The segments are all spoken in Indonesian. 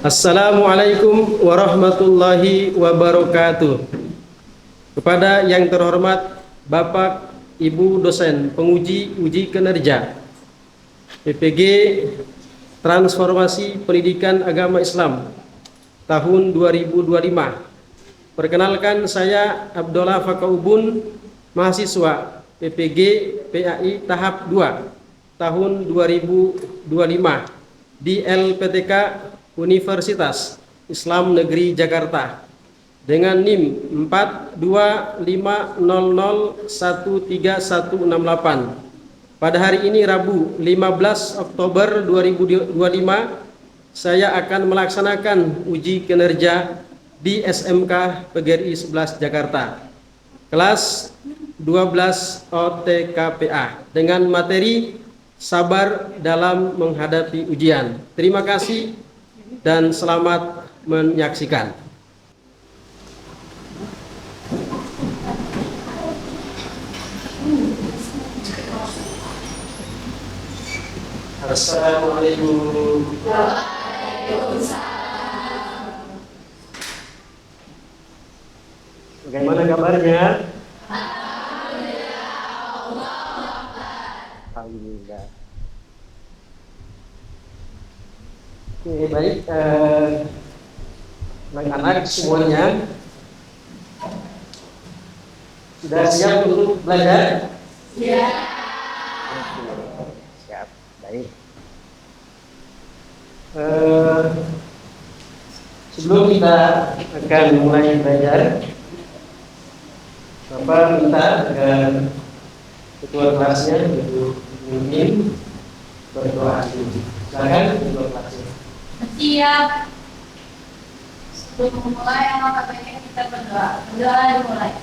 Assalamualaikum warahmatullahi wabarakatuh. Kepada yang terhormat Bapak Ibu dosen penguji uji kinerja PPG Transformasi Pendidikan Agama Islam tahun 2025. Perkenalkan, saya Abdullah Fakaubun, mahasiswa PPG PAI tahap 2 tahun 2025 di LPTK Universitas Islam Negeri Jakarta dengan NIM 42500131168. Pada hari ini Rabu 15 Oktober 2025 saya akan melaksanakan uji kinerja di SMK PGRI 11 Jakarta kelas 12 OTKPA dengan materi sabar dalam menghadapi ujian. Terima kasih dan selamat menyaksikan. Assalamualaikum. Waalaikumsalam. Bagaimana kabarnya? Alhamdulillah. Oke, baik, anak-anak semuanya sudah siap untuk belajar? Siap. Siap, baik. Sebelum kita akan mulai belajar, Bapak minta agar ketua kelasnya untuk memimpin berdoa dulu. Silakan ketua kelasnya. Siap. Sebelum memulai, maka baiknya kita berdoa. Berdoa dimulai.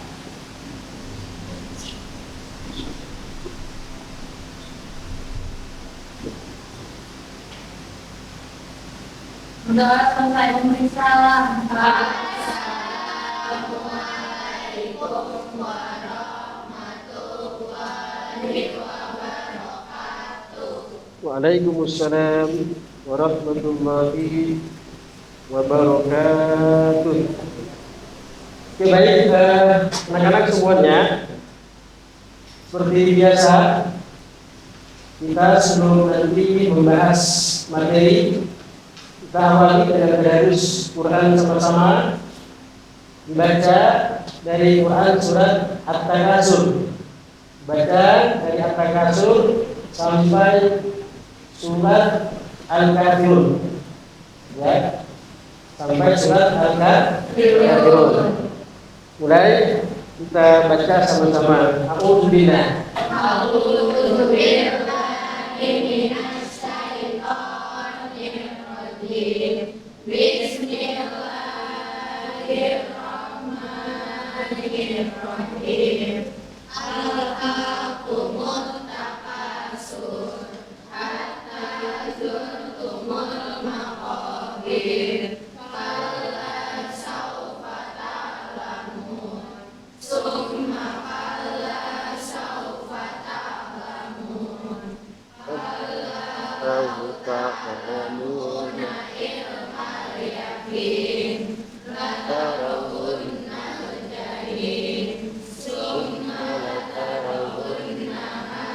Berdoa selesai memberi salam. Assalamualaikum warahmatullahi wabarakatuh. Waalaikumsalam warahmatullahi wabarakatuh. Oke, baik, anak-anak semuanya, seperti biasa kita sebelum nanti membahas materi, kita awali dengan tadarus Quran sama-sama. Dibaca dari Quran surat At-Takasur. Baca dari At-Takasur sampai surat Al-Kafirun, ya, sampai surat Al-Kafirun. Mulai kita baca sama-sama. A'udzubillah. Bismillahirrahmanirrahim. Al-haqumut takasur hatta zurtumul maqabir. Kalla sawfa ta'lamun. Summa kalla sawfa ta'lamun. Kalla ta'lamuna ilmal yaqin. La tarawunna al-jahim. Summa la tarawunnaha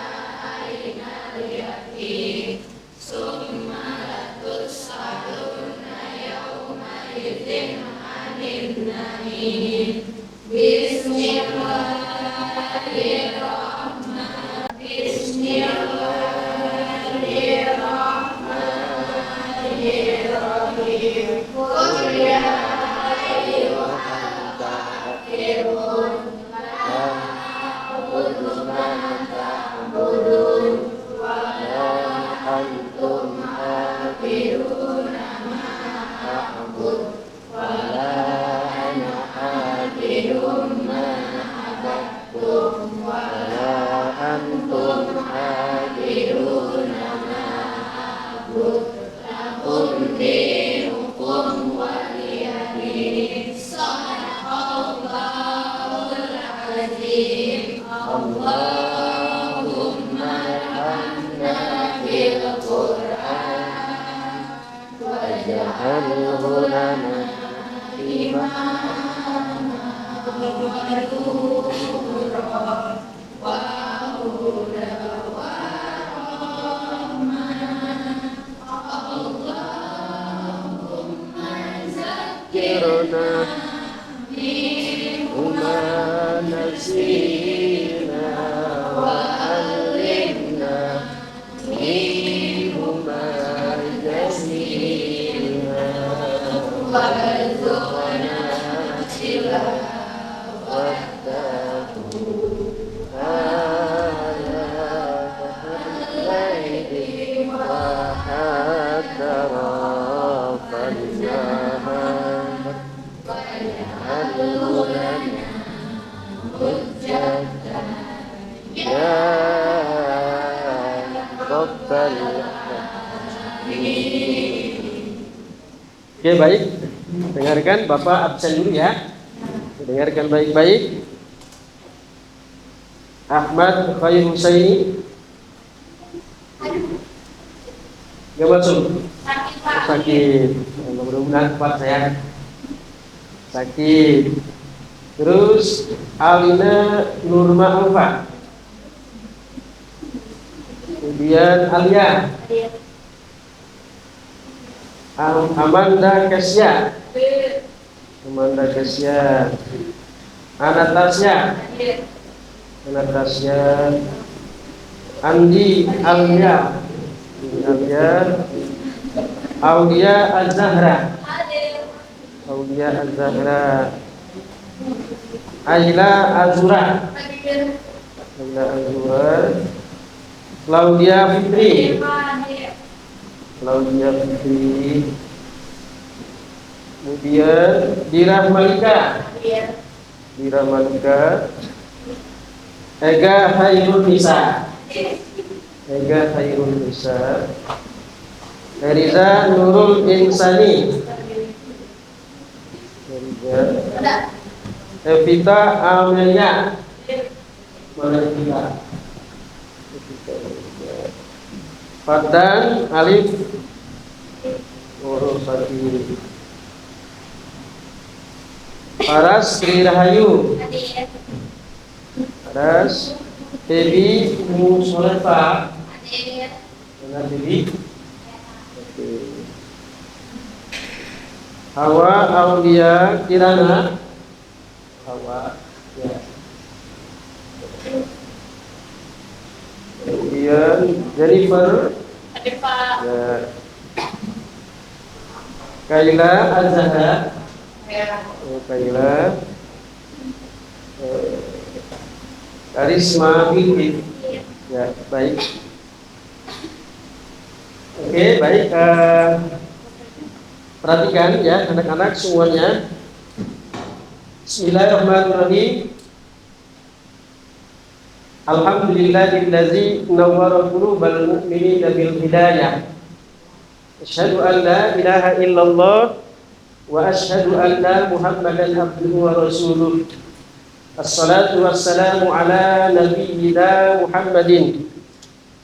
aynal yaqin. Summa la tus'alunna yawma idzin 'anil na'im. Bismillahirrahmanirrahim. Bismillahirrahmanirrahim. Qul ya ayyuhal kafirun la a'budu ma ta'budun wa la antum a'buduna ma a'bud wa la ana a'budun ma a'budtum wa lana imama wa huda wa Allahumma zakkirna bima nasina wa allimna minhuma jasina wa rizqna tilawatahu ala al-laili wa hatarafan nahar waj'alhu lana hujjatan ya Rabbal alamin. Oke, baik. Dengarkan, Bapak absen dulu ya. Dengarkan baik-baik. Ahmad Khair Husaini. Gak masuk. Sakit. Mudah-mudahan kuat saya. Sakit. Terus Alina Nurma Alfa. Kemudian Alia. Amanda Kasya. Amanda Kasya. Anastasia. Anastasia. Andi Alia. Alia. Aulia Az-Zahra. Aulia Az-Zahra. Aila Azura. Aila Azura. Claudia Fitri. Claudia Fitri. Kemudian Dira Malika. Dira Malika. Ega Khairul Nisa. Ega Khairul Nisa. Eriza Nurul Insani. Eriza. Evita Amelia. Mana Evita? Fadlan Alif Urusati. Paras Sri Rahayu. Paras Dewi Musolefa. Dengan Dewi. Hawa Aulia Kirana. Hawa ya. Kemudian Jennifer ya. Kaila Azhara. Kaila Karisma Bilbit. Ya, baik. Oke, baik. Perhatikan ya anak-anak semuanya. Bismillahirrahmanirrahim. Alhamdulillahillazi nawwara qulubal mu'minina bil hidayah. Asyhadu an la ilaha illallah wa asyhadu anna Muhammadan abduhu wa rasuluh. Assalatu wassalamu ala nabiyyina Muhammadin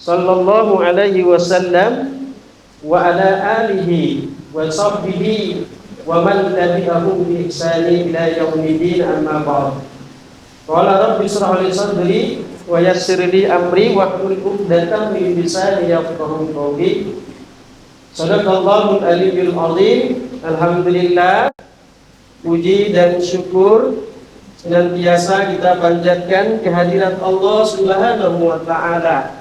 sallallahu alaihi wasallam wa ala alihi wa sahbihi wa man tabi'ahum bi ihsani ila yaumiddin, amma ba'd. Qala rabbi shrah li sadri wa yassir li amri wahlul 'uqdatam min lisani yafqahu qawli. Shadaqallahul aliyyul azim. Alhamdulillah, puji dan syukur senantiasa kita panjatkan kehadirat Allah Subhanahu wa taala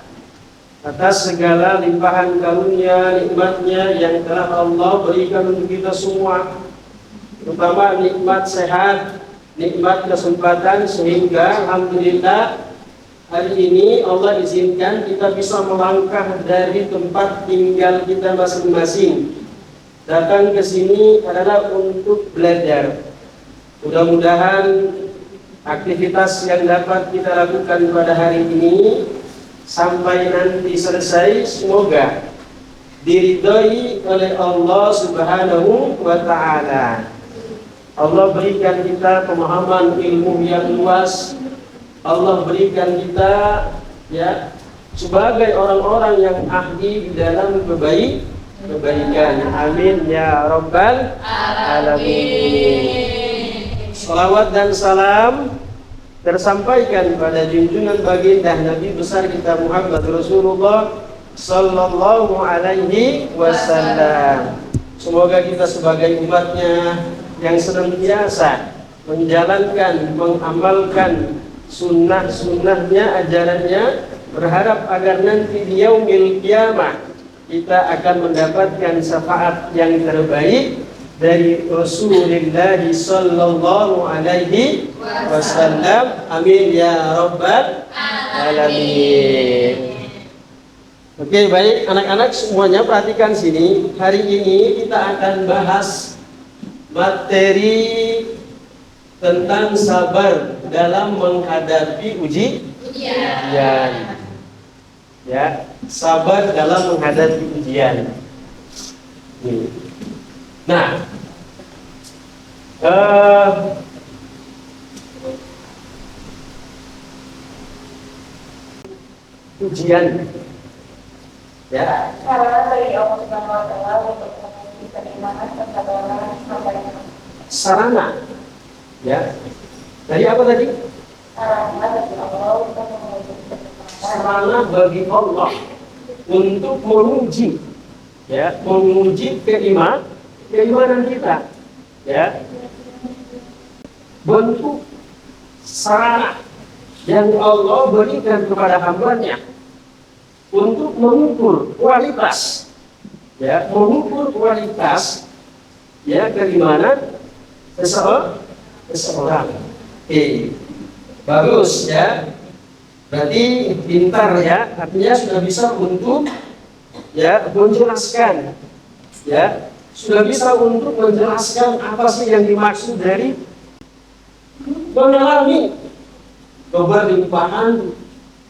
atas segala limpahan karunia nikmatnya yang telah Allah berikan untuk kita semua, terutama nikmat sehat, nikmat kesempatan, sehingga alhamdulillah hari ini Allah izinkan kita bisa melangkah dari tempat tinggal kita masing-masing datang ke sini adalah untuk belajar. Mudah-mudahan aktivitas yang dapat kita lakukan pada hari ini sampai nanti selesai semoga diridhoi oleh Allah Subhanahu wa taala. Allah berikan kita pemahaman ilmu yang luas. Allah berikan kita ya sebagai orang-orang yang ahli di dalam kebaikan. Amin ya rabbal alamin. Salawat dan salam tersampaikan pada junjungan baginda Nabi besar kita Muhammad Rasulullah sallallahu alaihi wasallam. Semoga kita sebagai umatnya yang senantiasa menjalankan, mengamalkan sunnah-sunnahnya, ajarannya, berharap agar nanti di yaumil qiyamah kita akan mendapatkan syafaat yang terbaik dari Rasulullah sallallahu alaihi wasallam. Amin ya rabbal alamin. Oke, baik anak-anak semuanya perhatikan sini. Hari ini kita akan bahas materi tentang sabar dalam menghadapi ujian. Ya, sabar dalam menghadapi ujian. Nah, ujian. Ya. Karena bagi Allah Subhanahu wa taala untuk menguji keimanan kesabaran hamba-Nya. Sarana. Ya. Dari apa tadi? Sarana bagi Allah untuk menguji keimanan. Sarana bagi Allah untuk menguji, ya, menguji keimanan kita. Ya. Bentuk sarana yang Allah berikan kepada hamba-Nya untuk mengukur kualitas, ya, mengukur kualitas, ya, keimanan seseorang. Bagus, ya, berarti pintar, ya, artinya sudah bisa untuk, ya, menjelaskan, ya, sudah bisa untuk menjelaskan apa sih yang dimaksud dari mengalami keberlimpahan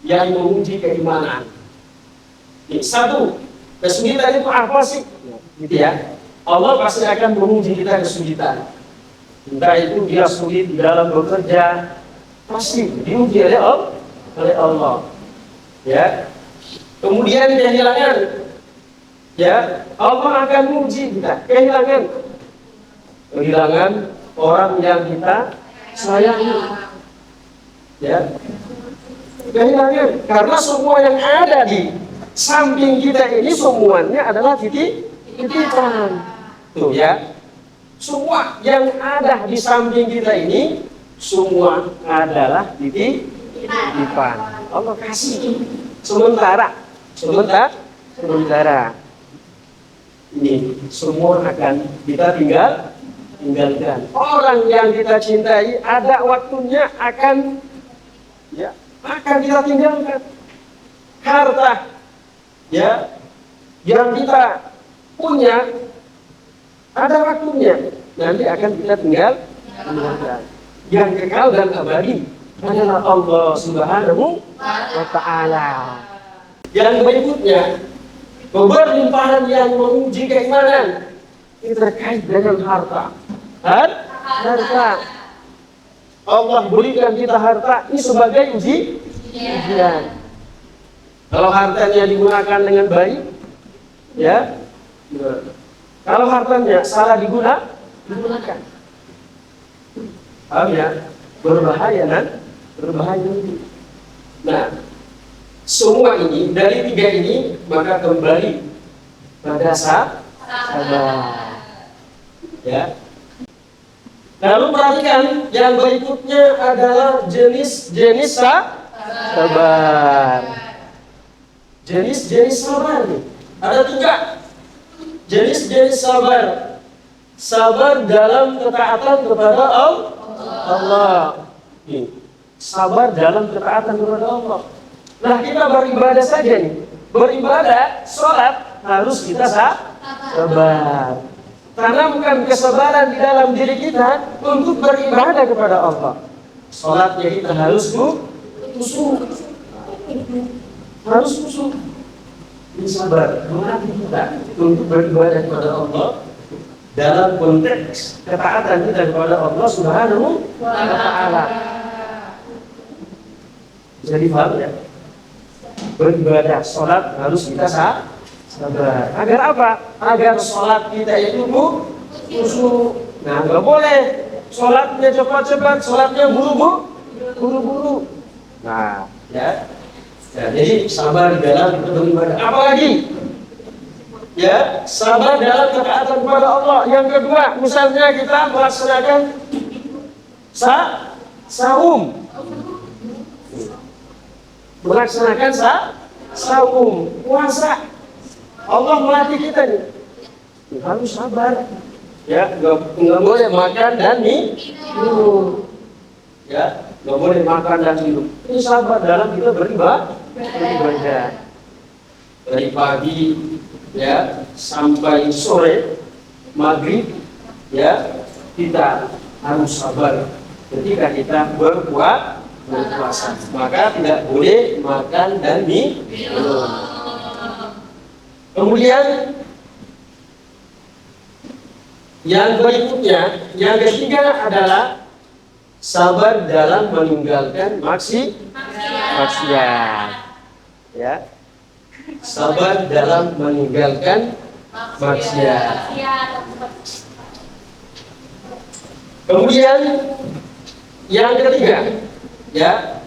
yang menguji keimanan. Satu, kesulitan itu apa sih? Gitu ya. Allah pasti akan menguji kita kesulitan. Entah itu dia sulit di dalam bekerja, pasti diuji oleh Allah. Ya. Kemudian kehilangan. Ya, Allah akan menguji kita. Kehilangan orang yang kita sayangi. Ya. Kehilangan karena semua yang ada di samping kita ini semuanya adalah titipan. Tuh, ya. Semua yang ada di samping kita ini semua adalah titipan. Allah kasih sementara. Ini semua akan kita tinggalkan. Orang yang kita cintai ada waktunya akan kita tinggalkan. Harta, ya, yang kita punya ada waktunya nanti akan kita tinggalkan. Yang kekal dan abadi adalah Allah Subhanahu wa taala. Yang berikutnya, keberlimpahan yang menguji keimanan ini terkait dengan harta. Harta. Allah berikan kita harta ini sebagai ujian. Kalau hartanya digunakan dengan baik, ya. Kalau hartanya salah digunakan, paham ya? Berbahaya nanti. Nah, semua ini dari tiga ini maka kembali pada sabar. Ya. Lalu perhatikan yang berikutnya adalah jenis-jenis sabar. Jenis-jenis sabar nih. Ada tiga jenis-jenis sabar. Sabar dalam ketaatan kepada Allah. Sabar dalam ketaatan kepada Allah. Nah, kita beribadah saja nih. Beribadah, sholat harus kita sabar. Karena bukan kesabaran di dalam diri kita untuk beribadah kepada Allah. Sholatnya kita harus khusyuk. Harus khusyuk. Ini sabar melatih kita untuk beribadah kepada Allah dalam konteks ketaatan kita kepada Allah Subhanahu wa taala. Jadi paham ya? Beribadah, sholat harus kita sabar. Agar apa? Agar sholat kita itu khusyuk. Nah, nggak boleh sholatnya cepat-cepat, sholatnya buru-buru. Nah, ya. Ya, jadi sabar dalam beribadah. Apalagi? Ya, sabar dalam ketaatan kepada Allah. Yang kedua, misalnya kita melaksanakan saum. Melaksanakan saum, puasa. Allah melatih kita nih. Harus sabar. Ya, nggak boleh makan dan minum. Ya, nggak boleh makan dan minum. Ini sabar dalam kita beribadah. Dari pagi ya sampai sore maghrib ya kita harus sabar ketika kita berpuasa, maka tidak boleh makan dan minum. Kemudian yang berikutnya, yang ketiga adalah sabar dalam meninggalkan maksiat. Ya, sabar dalam meninggalkan maksiat. Kemudian yang ketiga, ya,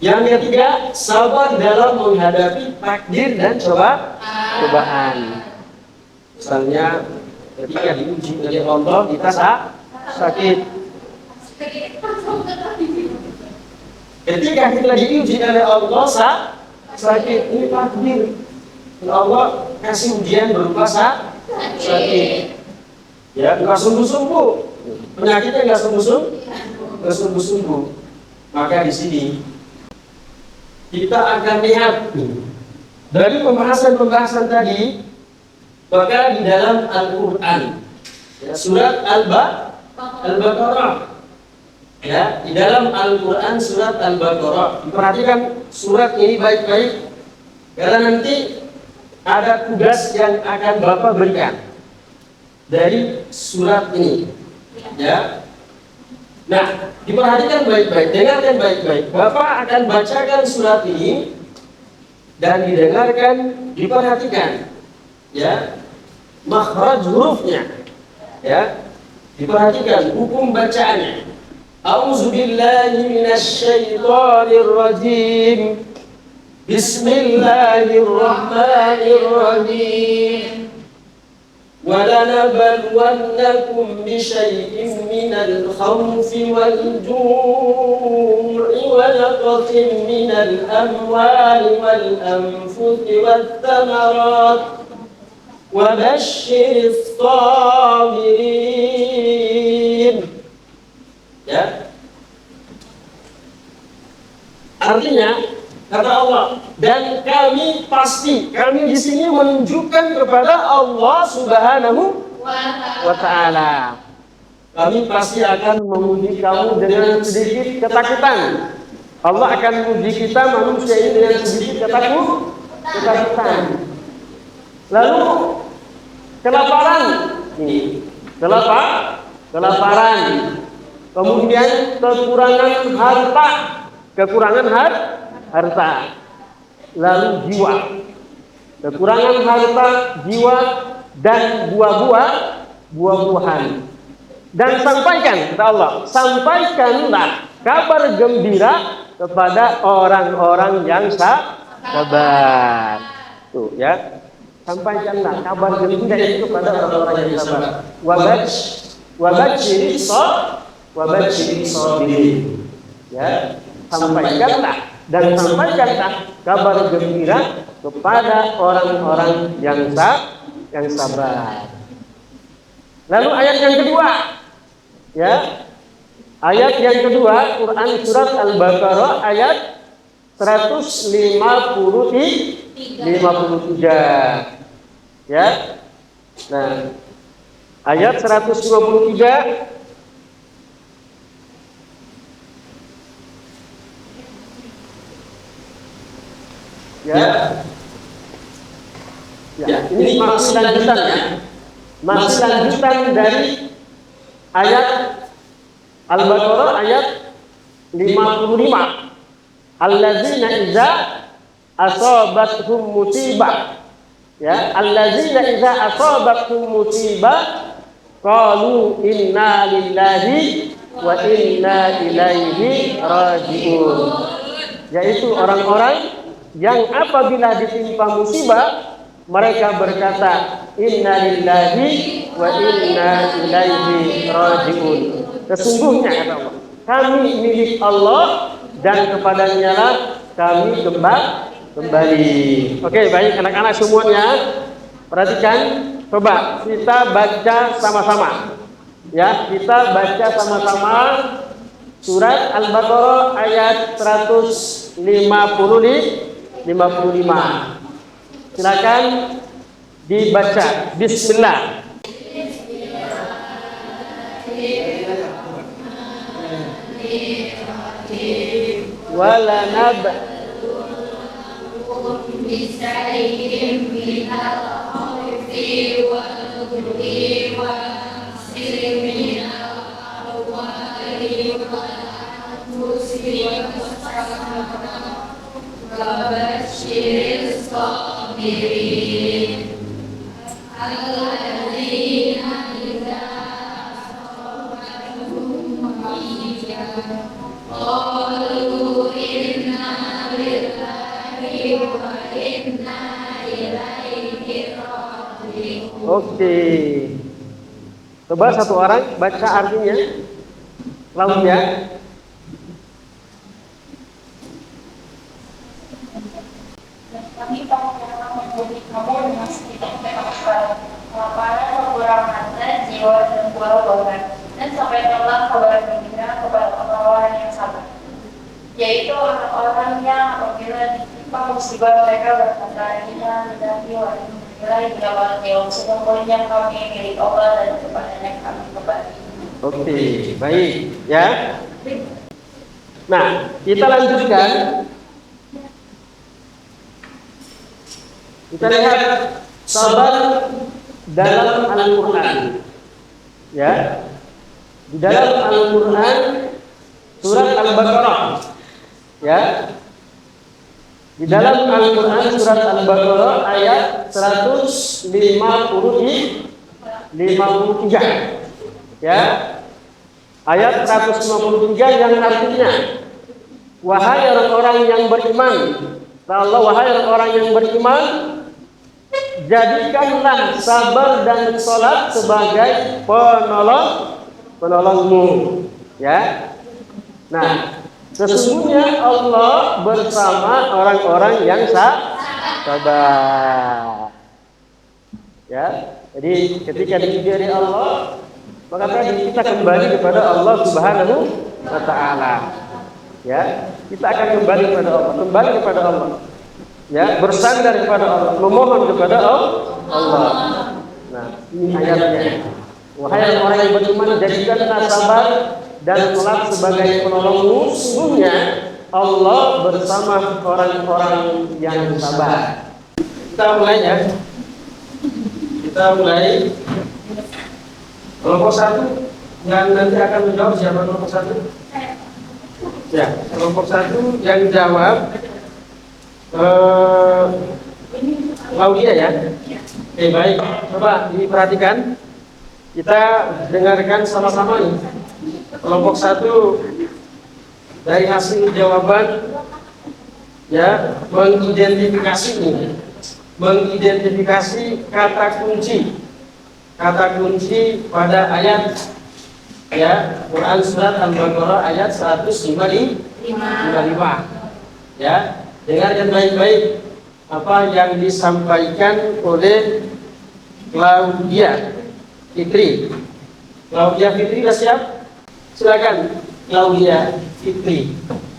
yang ketiga sabar dalam menghadapi takdir dan cobaan. Misalnya ketika diuji oleh Allah kita sakit. Ketika kita diuji oleh Allah sakit, ini takdir. Allah kasih ujian berupa sakit. Ya, nggak sungguh-sungguh. Penyakitnya nggak sungguh-sungguh. Maka di sini kita akan lihat dari pembahasan tadi, maka di dalam Al-Quran, ya, surat Al-Baqarah. Ya, di dalam Al-Quran surat Al-Baqarah. Perhatikan surat ini baik-baik, karena nanti ada tugas yang akan Bapak berikan dari surat ini. Ya. Nah, diperhatikan baik-baik, dengarkan baik-baik. Bapak akan bacakan surat ini dan didengarkan, diperhatikan. Ya, makhraj hurufnya. Ya, diperhatikan hukum bacaannya. A'udzubillahi minasyaitonir rajim. Bismillahirrahmanirrahim. وَلَنَبْلُوَنَّكُمْ بِشَيْءٍ مِّنَ الْخَوْفِ وَالْجُوعِ وَنَقْصٍ مِّنَ الْأَمْوَالِ وَالْأَنفُسِ وَالثَّمَرَاتِ وَبَشِّرِ الصَّابِرِينَ. Ya. Artinya kata Allah, dan kami di sini menunjukkan kepada Allah Subhanahu wa Ta'ala. Kami pasti akan menguji kamu dengan sedikit ketakutan. Allah akan menguji kita manusia ini dengan sedikit ketakutan. Lalu kelaparan, kelaparan. Kemudian kekurangan harta, lalu jiwa, kekurangan harta, jiwa, dan buah-buahan. Dan sampaikan, kata Allah, sampaikanlah kabar gembira kepada orang-orang yang sabar. Tuh ya, sampaikanlah kabar gembira itu kepada orang-orang yang sabar. Wabashiri sabirin. Ya, sampaikanlah kabar gembira kepada orang-orang yang sabar. Lalu ayat yang kedua, ya, ayat yang kedua Quran surat Al-Baqarah ayat 153. Ya, nah ayat 153. Ya, ini masih lanjutannya, masih lanjutan dari ayat Al-Baqarah ayat 55. Allazina idza asabathum musibah Ya, allazina idza asabatum musibah qalu inna lillahi wa inna ilaihi rajiun. Yaitu orang-orang yang apabila ditimpa musibah mereka berkata inna lillahi wa inna ilaihi rajiun. Sesungguhnya kata Allah, kami milik Allah dan kepadanya lah kami kembali. Oke, baik anak-anak semuanya, perhatikan, coba kita baca sama-sama. Ya, kita baca sama-sama surat Al-Baqarah ayat 155. Silakan dibaca. Bismillah. Walanab bisa'ihim minal khawfi wal ghurri wal sirri minal awwali wal anfusi wa basyiril sabirin alladzina idza asabatuhum musibatun qalu inna lillahi wa inna ilaihi raji'un. Oke. Coba satu orang baca artinya. Lautnya. Kami pengen menjadi kamu dengan sedikit kelaparan, kekurangan harta, jiwa dan buah-buahan, dan sampaikanlah kabar gembira kepada orang-orang yang sabar, yaitu orang-orang yang apabila ditimpa musibah mereka berkata inna lillahi wa inna ilaihi raji'un. Sesungguhnya kami milik Allah dan kepadanya kami kembali. Oke, baik ya. Nah, kita lanjutkan. Kita lihat sabar dalam Al-Quran. Ya, di dalam Al-Quran surat Al-Baqarah. Ya, di dalam Al-Quran surat Al-Baqarah ayat 153. Ya, ayat 153 yang artinya wahai orang-orang yang beriman. Allah, wahai orang-orang yang beriman, jadikanlah sabar dan sholat sebagai penolongmu. Ya. Nah, sesungguhnya Allah bersama orang-orang yang sabar. Ya. Jadi ketika diuji Allah, maka tadi kita kembali kepada Allah Subhanahu wa Ta'ala. Ya, kita akan kembali kepada Allah, ya, bersandar kepada Allah, memohon kepada Allah. Nah, ini ayatnya. Wahai orang yang beriman, jadikanlah sabar dan sholat sebagai penolongmu. Sesungguhnya Allah bersama orang-orang yang sabar. Kita mulai ya. Kita mulai. Kelompok 1 yang nanti akan menjawab siapa kelompok 1? Ya, kelompok 1 yang jawab Claudia ya. Oke, baik. Coba diperhatikan. Kita dengarkan sama-sama nih. Kelompok 1 dari hasil jawaban ya, mengidentifikasi kata kunci pada ayat ya Quran surat Al-Baqarah ayat 155. Ya, dengarkan baik-baik apa yang disampaikan oleh Claudia Fitri. Claudia Fitri sudah siap? Silakan Claudia Fitri.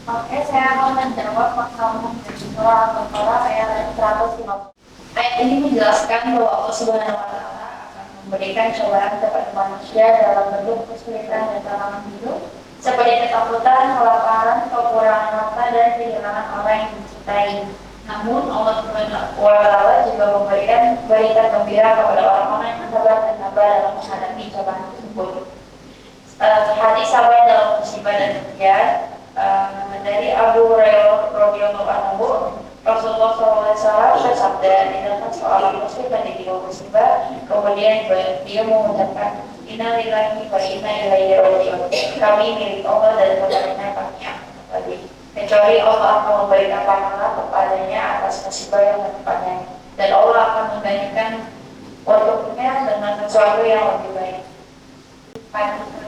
Oke, saya akan menjawab pertanyaan dari surah Al-Baqarah ayat 150. Ayat ini menjelaskan bahwa Allah Subhanahu wa Ta'ala akan memberikan cobaan kepada manusia dalam bentuk kesulitan dan tantangan hidup, seperti ketakutan, kelaparan, kekurangan harta, dan kehilangan orang yang dicintai. Namun Allah Subhanahu wa Ta'ala juga memberikan berita gembira kepada orang-orang yang sabar dan sabar dalam menghadapi cobaan tersebut. Hadis sabar dalam musibah dan ujian dari Abu Hurairah radhiyallahu anhu, Rasulullah SAW bersabda, tidakkan seorang muslim menjadi musibah, kemudian dia mengucapkan inna lillahi wa inna ilaihi raji'un. Kami milik Allah dan kepadanya kami akan kembali. Kecuali Allah akan memberikan pahala kepadanya atas musibah yang menimpanya, dan Allah akan menggantikan untuknya dengan sesuatu yang lebih baik.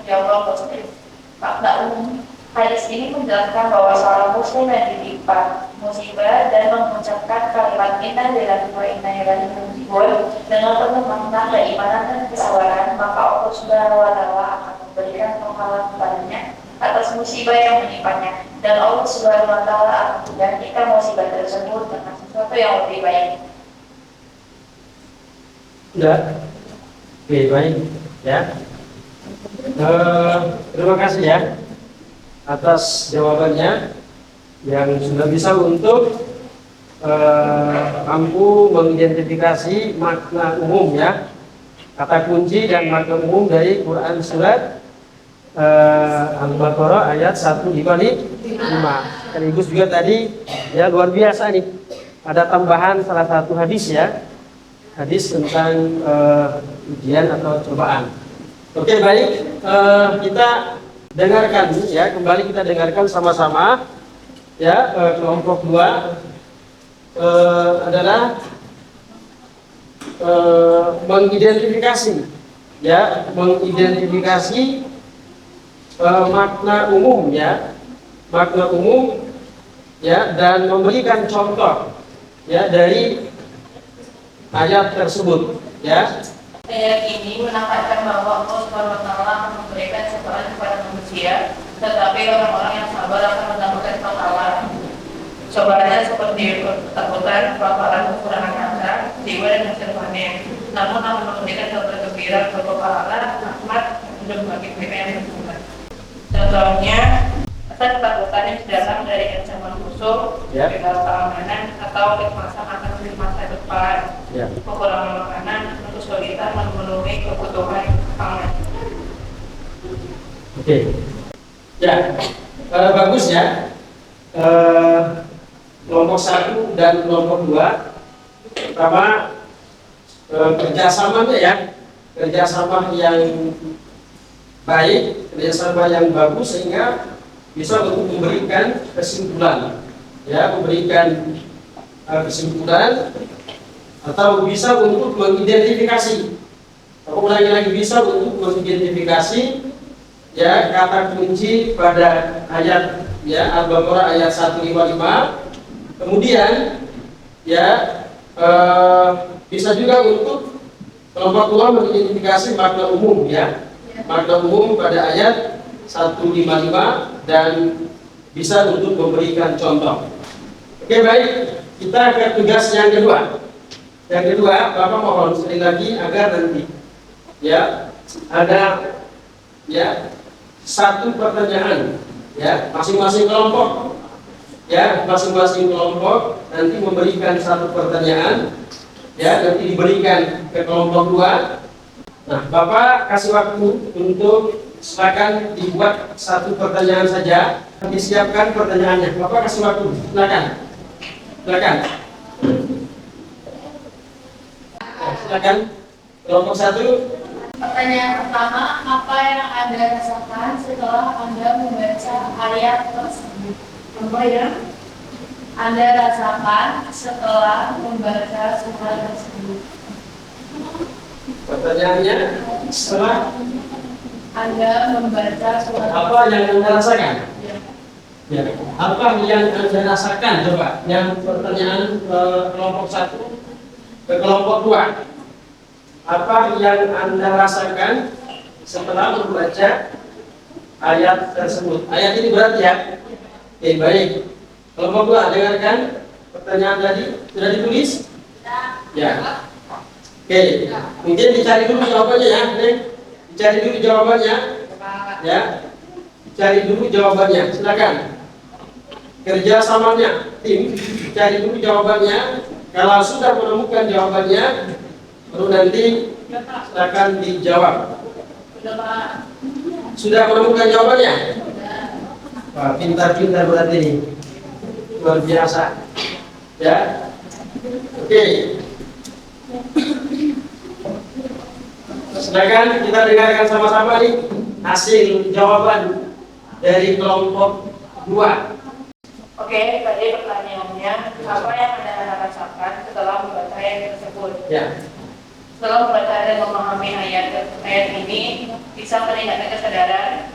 Jawab muslim. Makna umum hadis ini menjelaskan bahwa seorang muslim yang ditimpa musibah dan mengucapkan kalimat inna lillahi wa inna ilaihi raji'un dengan penuh makna keimanan dan kesabaran, maka Allah Subhanahu wa taala akan memberikan pahala kepadanya atas musibah yang menimpanya, dan Allah Subhanahu wa taala akan menggantikan musibah tersebut dengan sesuatu yang lebih baik. Sudah? Oke, baik ya. Terima kasih ya atas jawabannya yang sudah bisa untuk mampu mengidentifikasi makna umum ya, kata kunci dan makna umum dari Quran surat Al-Baqarah ayat 155. Sekaligus juga tadi ya luar biasa nih, ada tambahan salah satu hadis ya, hadis tentang ujian atau cobaan. Oke, baik, kita dengarkan ya, kembali kita dengarkan sama-sama ya. Kelompok 2 adalah mengidentifikasi ya, mengidentifikasi makna umum ya, makna umum ya, dan memberikan contoh ya dari ayat tersebut ya. Ayat ini menampakkan bahwa Allah Subhanahu wa taala akan memberikan cobaan kepada manusia, tetapi orang-orang yang sabar akan mendapatkan pahala. Cobaannya seperti ketakutan, kelaparan, kekurangan harta, jiwa dan hasil panen. Namun akan memberikan kabar gembira berupa pahala, rahmat, dan bagi mereka yang bersabar. Contohnya, ketakutan yang datang dari ancaman musuh, gagal keamanan, atau kecemasan akan di masa depan, kekurangan makanan, kesulitan memenuhi kebutuhan pangan. Oke, ya, bagus ya. Kelompok 1 dan kelompok 2 pertama kerjasamanya ya, kerjasama yang baik, kerjasama yang bagus sehingga bisa untuk memberikan kesimpulan ya, memberikan kesimpulan atau bisa untuk mengidentifikasi, aku ulangi lagi, bisa untuk mengidentifikasi ya kata kunci pada ayat ya Al-Baqarah ayat 155. Kemudian ya bisa juga untuk kelompok 2 mengidentifikasi makna umum ya, makna umum pada ayat 155 dan bisa untuk memberikan contoh. Oke, baik, kita ke tugas yang kedua. Yang kedua, Bapak mohon sekali lagi agar nanti ya ada ya satu pertanyaan ya, masing-masing kelompok ya, masing-masing kelompok nanti memberikan satu pertanyaan ya, nanti diberikan ke kelompok 2. Nah, Bapak kasih waktu untuk silakan dibuat satu pertanyaan saja, disiapkan pertanyaannya. Bapak kasih waktu, silakan. Silakan. Silakan. Kelompok 1. Pertanyaan pertama, apa yang Anda rasakan setelah Anda membaca ayat tersebut? Apa yang Anda rasakan setelah membaca surat tersebut? Pertanyaannya, setelah Anda membaca surat apa yang Anda rasakan? Ya. Ya. Apa yang Anda rasakan? Coba, yang pertanyaan kelompok 1 ke kelompok 2. Apa yang Anda rasakan setelah membaca ayat tersebut? Ayat ini berat ya? Oke, baik. Kelompok 2, dengarkan pertanyaan tadi. Sudah ditulis? Ya. Oke, mungkin dicari dulu jawabannya ya, Neng. Dicari dulu jawabannya. Ya. Cari dulu jawabannya. Silakan. Kerjasamanya tim, cari dulu jawabannya. Kalau sudah menemukan jawabannya, baru nanti silakan dijawab. Sudah menemukan jawabannya? Wah, pintar-pintar berarti ini. Luar biasa. Ya. Oke. Silakan kita dengarkan sama-sama nih hasil jawaban dari kelompok 2. Oke, tadi pertanyaannya, apa yang Anda rasakan setelah membaca ayat tersebut? Ya. Setelah membaca dan memahami ayat ini, bisa meningkatkan kesadaran,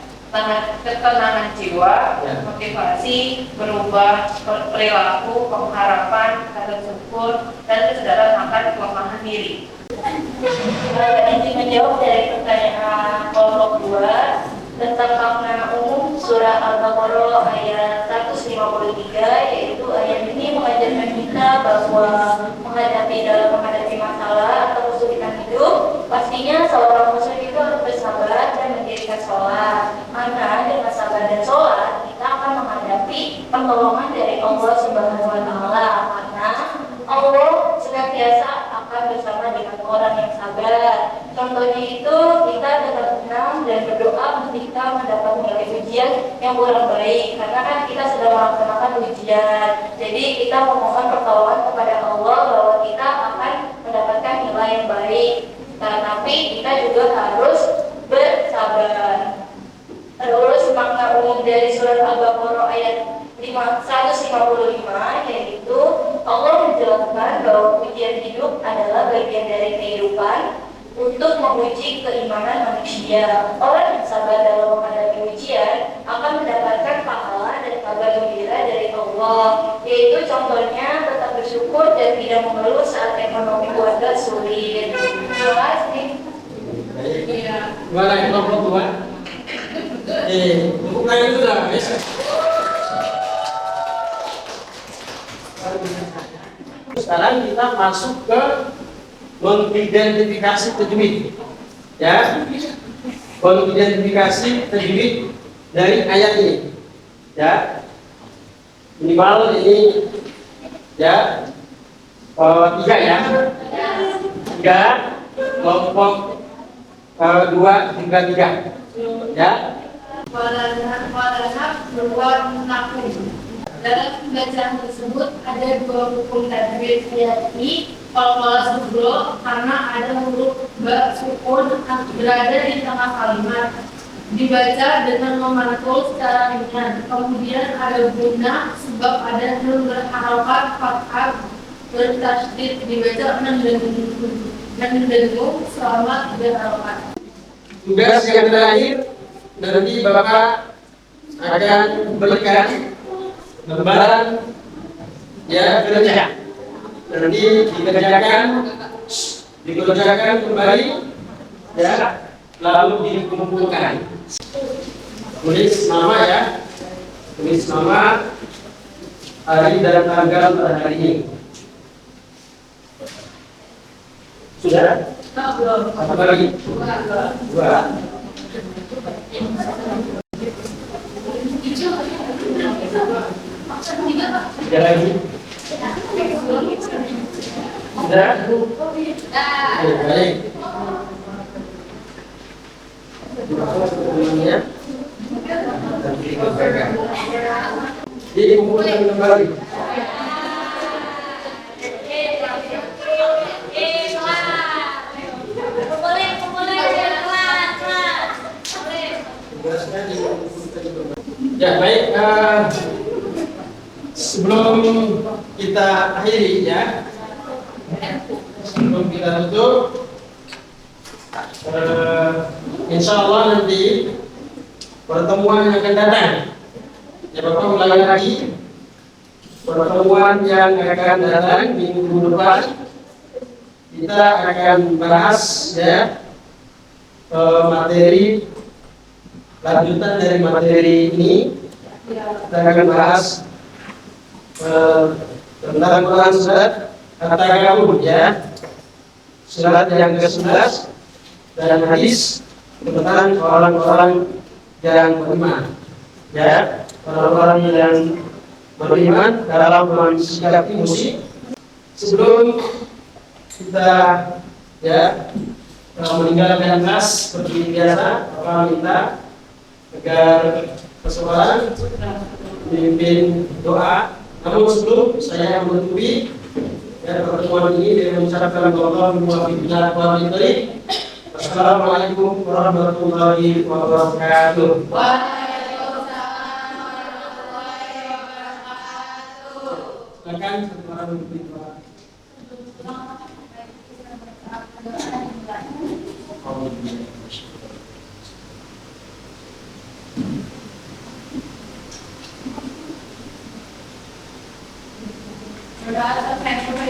ketenangan jiwa, Ya. motivasi, berubah perilaku, pengharapan, rasa syukur, dan kesadaran akan kelemahan diri. Izin menjawab dari pertanyaan kelompok 2 tentang makna umum surah Al-Baqarah ayat 153, yaitu ayat ini mengajarkan kita bahwa menghadapi masalah atau kesulitan hidup, pastinya seorang muslim itu harus bersabar dan mendirikan sholat. Karena dengan sabar dan sholat kita akan menghadapi pertolongan dari Allah Subhanahu Wa Taala. Karena Allah senantiasa akan bersama dengan orang yang sabar. Contohnya itu kita tetap tenang dan berdoa ketika mendapat nilai ujian yang kurang baik, karena kan kita sedang melaksanakan ujian. Jadi kita memohon pertolongan kepada Allah bahwa kita akan mendapatkan nilai yang baik. Tapi kita juga harus bersabar. Terus makna umum dari surat Al-Baqarah ayat 155, yaitu Allah menjelaskan bahwa ujian hidup adalah bagian dari kehidupan untuk menguji keimanan manusia. Orang yang sabar dalam menghadapi ujian akan mendapatkan pahala dan kabar gembira dari Allah, yaitu contohnya tetap bersyukur dan tidak mengeluh saat ekonomi keluarga sulit. Terima kasih. Gimana kelompok 2? Tepuk tangan itu lah, bisa. Sekarang kita masuk ke mengidentifikasi tajwid. Ya. Mengidentifikasi tajwid dari ayat ini. Ya. Minimal ini ya 3 ya. 3 kelompok 2 hingga 3. Ya. Walanab berwarnaku. Dalam bacaan tersebut ada 2 hukum tajwid, yakni qalqalah subro karena ada huruf ba sukun berada di tengah kalimat, dibaca dengan memantul secara ringan. Kemudian ada gunnah sebab ada nun berharokat fathah bertasydid, dibaca mendengung selama 3 harokat. Tugas yang terakhir nanti Bapak akan berikan lembaran ya kerja. Nanti dikerjakan kembali ya, lalu dikumpulkan. Tulis nama ya, tulis nama, hari dan tanggal pada hari ini. Sudah? Apa lagi? 2. Ada lagi? Sudah? Baik. Dikumpulkan kembali. Ya baik, sebelum kita akhiri ya, sebelum kita tutup, insya Allah nanti pertemuan yang akan datang, ya Bapak ulangi lagi, pertemuan yang akan datang minggu depan kita akan bahas ya materi lanjutan dari materi ini. Kita akan bahas tentang Quran surat At-Tagabun ya, surat yang ke-11, dan hadis tentang orang-orang yang beriman ya, orang-orang yang beriman dalam mensikapi musik. Sebelum kita ya meninggalkan kelas seperti biasa, Bapak minta agar seseorang memimpin doa Namun sebelum saya menutupi pertemuan ini dengan mengucapkan Allah muwaffiqna wa bidzalik. Wassalamualaikum warahmatullahi wabarakatuh. Waalaikumsalam warahmatullahi wabarakatuh. Silakan satu orang memberi doa.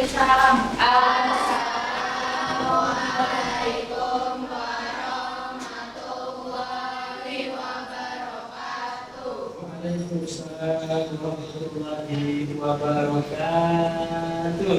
Assalamualaikum warahmatullahi wabarakatuh. Waalaikumsalam warahmatullahi wabarakatuh.